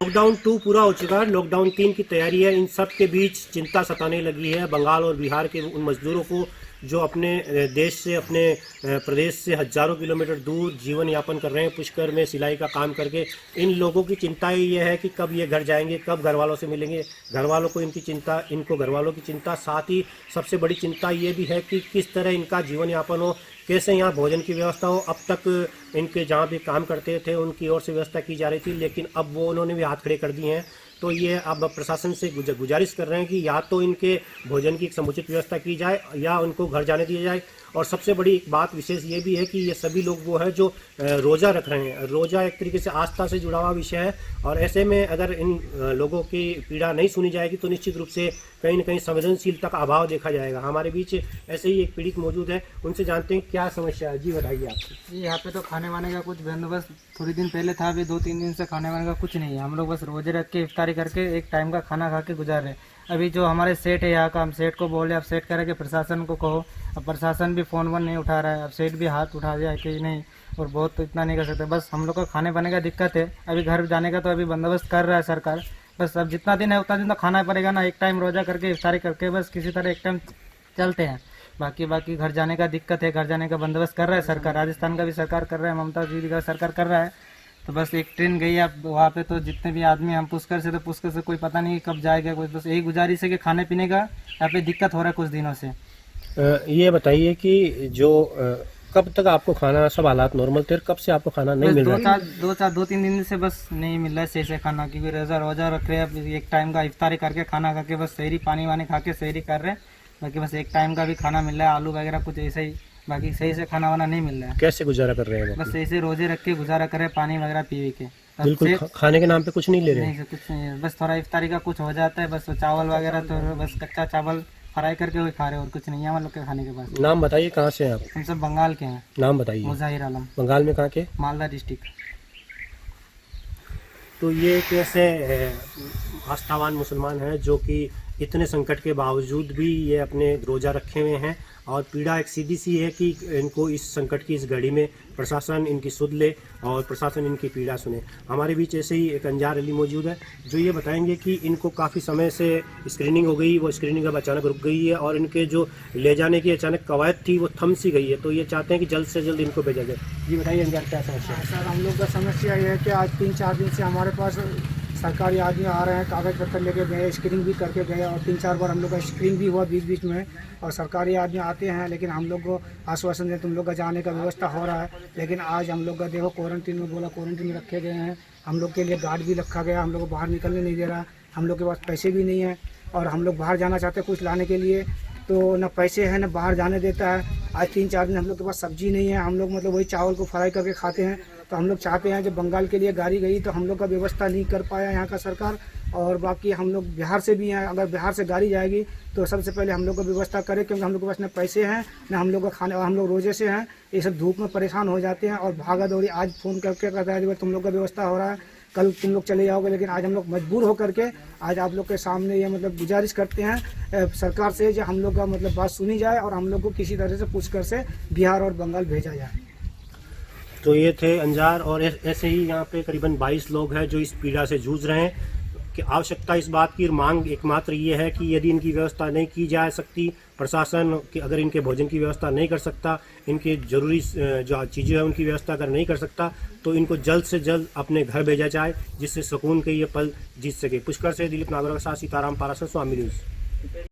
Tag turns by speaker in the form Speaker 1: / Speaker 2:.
Speaker 1: Lockdown 2 पूरा हो चुका है, लॉकडाउन 3 की तैयारी है। इन सब के बीच चिंता सताने लगी है बंगाल और बिहार के उन मजदूरों को जो अपने देश से, अपने प्रदेश से हजारों किलोमीटर दूर जीवन यापन कर रहे हैं, पुष्कर में सिलाई का काम करके। इन लोगों की चिंता ये है कि कब ये घर जाएंगे, कब घर वालों से मिलेंगे। घर वालों को इनकी चिंता, इनको घर वालों की चिंता, साथ ही सबसे बड़ी चिंता ये भी है कि किस तरह इनका जीवन यापन हो, कैसे यहाँ भोजन की व्यवस्था हो। अब तक इनके जहाँ भी काम करते थे उनकी ओर से व्यवस्था की जा रही थी, लेकिन अब वो उन्होंने भी हाथ खड़े कर दिए हैं। तो ये अब प्रशासन से गुजारिश कर रहे हैं कि या तो इनके भोजन की एक समुचित व्यवस्था की जाए या उनको घर जाने दिया जाए। और सबसे बड़ी एक बात विशेष ये भी है कि ये सभी लोग वो है जो रोज़ा रख रहे हैं। रोज़ा एक तरीके से आस्था से जुड़ा हुआ विषय है, और ऐसे में अगर इन लोगों की पीड़ा नहीं सुनी जाएगी तो निश्चित रूप से कहीं न कहीं संवेदनशीलता का अभाव देखा जाएगा। हमारे बीच ऐसे ही एक पीड़ित मौजूद है, उनसे जानते हैं क्या समस्या है। जी बताइए आप।
Speaker 2: जी, यहाँ पे तो खाने वाने का कुछ बंदोबस्त थोड़ी दिन पहले था, अभी 2-3 दिन से खाने वाने का कुछ नहीं है। हम लोग बस रोजे रख के इफ्तारी करके एक टाइम का खाना खा के गुजार रहे। अभी जो हमारे सेठ है यहाँ का, हम सेठ को बोले, अब सेठ कह रहे कि प्रशासन को कहो। अब प्रशासन भी फ़ोन वन नहीं उठा रहा है। अब सेठ भी हाथ उठा दिया कि नहीं, और बहुत तो इतना नहीं कर सकते। बस हम लोग को खाने पाने का दिक्कत है। अभी घर जाने का तो अभी बंदोबस्त कर रहा है सरकार। बस अब जितना दिन है उतना दिन तो खाना पड़ेगा ना। एक टाइम रोजा करके इफ्तारी करके बस किसी तरह एक टाइम चलते हैं। बाकी घर जाने का दिक्कत है। घर जाने का बंदोबस्त कर रहा है सरकार, राजस्थान का भी सरकार कर रहा है, ममता जी का सरकार कर रहा है। तो बस एक ट्रेन गई है अब वहाँ पे, तो जितने भी आदमी हम पुष्कर से, तो पुष्कर से कोई पता नहीं कब जाएगा। कुछ बस यही गुजारिश है कि खाने पीने का यहाँ पे दिक्कत हो रहा है कुछ दिनों से।
Speaker 1: ये बताइए कि जो कब तक आपको खाना, सब हालात नॉर्मल थे, कब से आपको खाना नहीं मिल रहा है?
Speaker 2: 2-3 दिन से बस नहीं मिल रहा है सही से खाना, क्योंकि रोजा रख रहे हैं। अब एक टाइम का इफ्तारी करके खाना खा के बस शहरी पानी वानी खा के शहरी कर रहे हैं। बाकी बस एक टाइम का भी खाना मिल रहा है, आलू वगैरह कुछ ऐसे ही। बाकी सही से खाना वाना नहीं मिल रहा है।
Speaker 1: कैसे गुजारा कर रहे हैं?
Speaker 2: बस ऐसे रोजे रख के गुजारा कर रहे हैं, पानी वगैरह पी के।
Speaker 1: बिल्कुल खाने के नाम पे कुछ नहीं ले रहे हैं?
Speaker 2: नहीं, कुछ नहीं है। बस थोड़ा इफ्तारी का कुछ हो जाता है, बस चावल वगैरह, तो बस कच्चा चावल फ्राई करके वही खा रहे हैं, और कुछ नहीं है हम लोग के खाने के पास।
Speaker 1: नाम बताइए, कहाँ से हैं आप?
Speaker 2: हम सब बंगाल के हैं।
Speaker 1: नाम बताइए।
Speaker 2: मुजाहिर आलम।
Speaker 1: बंगाल में कहाँ के?
Speaker 2: मालदा डिस्ट्रिक्ट।
Speaker 1: तो ये एक ऐसे आस्थावान मुसलमान हैं जो कि इतने संकट के बावजूद भी ये अपने रोज़ा रखे हुए हैं, और पीड़ा एक सीधी सी है कि इनको इस संकट की इस घड़ी में प्रशासन इनकी सुध ले और प्रशासन इनकी पीड़ा सुने। हमारे बीच ऐसे ही एक अंजार अली मौजूद है जो ये बताएंगे कि इनको काफ़ी समय से स्क्रीनिंग हो गई, वो स्क्रीनिंग अब अचानक रुक गई है, और इनके जो ले जाने की अचानक कवायद थी वो थम सी गई है। तो ये चाहते हैं कि जल्द से जल्द इनको भेजा जाए। जी बताइए अंजार, क्या समस्या है?
Speaker 3: सर, हम लोग का समस्या ये है कि आज 3-4 दिन से हमारे पास सरकारी आदमी आ रहे हैं, कागज़ पत्तर लेके गए, स्क्रीनिंग भी करके गए, और 3-4 बार हम लोग का स्क्रीनिंग भी हुआ बीच बीच में। और सरकारी आदमी आते हैं, लेकिन हम लोग को आश्वासन दे तुम लोग का जाने का व्यवस्था हो रहा है, लेकिन आज हम लोग का देखो क्वारंटीन में, बोला क्वारंटीन में रखे गए हैं। हम लोग के लिए गार्ड भी रखा गया, हम लोग को बाहर निकलने नहीं दे रहा। हम लोग के पास पैसे भी नहीं है, और हम लोग बाहर जाना चाहते हैं कुछ लाने के लिए, तो न पैसे हैं न बाहर जाने देता है। आज 3-4 दिन हम लोग के पास सब्जी नहीं है। हम लोग मतलब वही चावल को फ्राई करके खाते हैं। तो हम लोग चाहते हैं जब बंगाल के लिए गाड़ी गई तो हम लोग का व्यवस्था नहीं कर पाया यहाँ का सरकार। और बाकी हम लोग बिहार से भी हैं, अगर बिहार से गाड़ी जाएगी तो सबसे पहले हम लोग को व्यवस्था करें, क्योंकि हम लोग के पास न पैसे हैं न हम लोग का खाने, और हम लोग रोजे से हैं। ये सब धूप में परेशान हो जाते हैं, और भागा दौड़ी आज फ़ोन करके कहता है तुम लोग का व्यवस्था हो रहा है, कल तुम लोग चले जाओगे। लेकिन आज हम लोग मजबूर होकर के आज आप लोग के सामने ये मतलब गुजारिश करते हैं सरकार से, जो हम लोग का मतलब बात सुनी जाए और हम लोग को किसी तरह से पूछकर से बिहार और बंगाल भेजा जाए।
Speaker 1: तो ये थे अंजार, और ऐसे ही यहाँ पे करीबन 22 लोग हैं जो इस पीड़ा से जूझ रहे हैं। कि आवश्यकता इस बात की, मांग एकमात्र ये है कि यदि इनकी व्यवस्था नहीं की जा सकती, प्रशासन कि अगर इनके भोजन की व्यवस्था नहीं कर सकता, इनके जरूरी जो चीज़ें हैं उनकी व्यवस्था अगर नहीं कर सकता, तो इनको जल्द से जल्द अपने घर भेजा जाए, जिससे सुकून के ये पल जीत सके। पुष्कर से दिलीप नागौर के साथ सीताराम पाराशर, स्वामी न्यूज़।